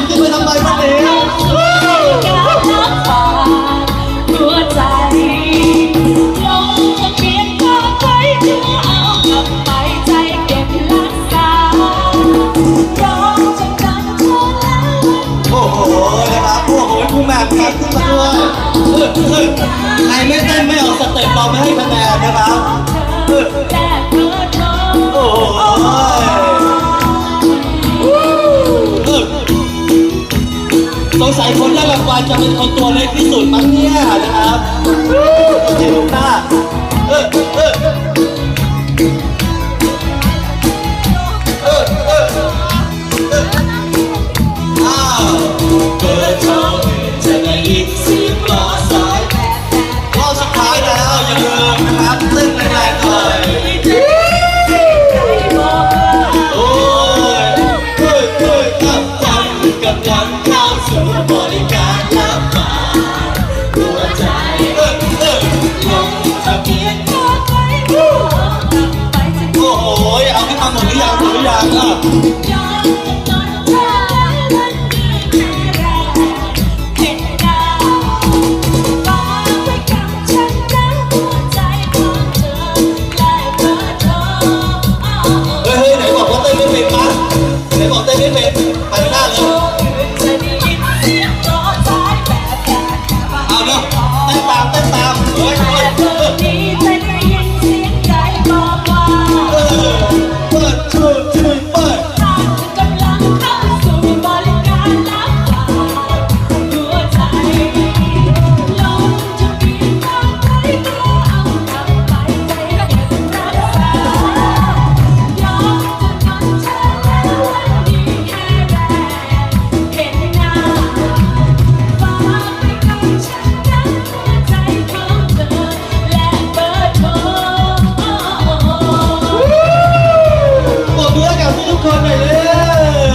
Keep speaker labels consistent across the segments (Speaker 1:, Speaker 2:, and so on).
Speaker 1: ขึ้นไปทำไมป้าเอ๋หัวใจลงทะเบียนก็ไว้เพื่อเอากลับไปใจเก็บรักษารอจนกันเธอแล้วโอ้โหนะครับโอ้โหครูแหม่มครับขึ้นมาด้วยใครไม่เต้นไม่ออกสเต็ปเราไม่ให้คะแนนนะครับโอ้โหสงสัยคนได้รางวัลจะเป็นคนตัวเล็กที่สุดมั้งเนี่ยนะครับเดี๋ยวหน้าเปิดท้องจะได้ยินเสียงรอสายรอบสุดท้ายแล้วอย่าลืมนะครับเต้นแรงๆหน่อยโอ้ยกำลังเข้าสู่บริการรับฝากหัวใจลงทะเบียนก็ไปโอ้โหเอาขึ้นมาหมดหรือยังอ่ะไหนบอกว่าเต้นไม่เป็นมาไหนบอกเต้นไม่เป็นไปหน้าเลยเอาเนาะเต้นตามเฮ้ยเปิดชื่อเปิดกำลังเข้าสู่บริการรับฝากหัวใจลงทะเบียนก็ไปเพื่อเอากลับไปใจเก็บรักษายอมจะทำเธอแล้ววันดีแค่แรกเห็นหน้าฝากไปกับฉันนะหัวใจของเธอและเบอร์โทรบอกเพื่อนกับทุกคนหน่อยเลย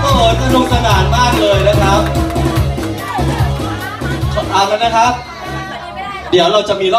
Speaker 1: โอ้โหสนุกสนานมากเลยนะครับเอาแล้วนะครับเดี๋ยวเราจะมีรอบ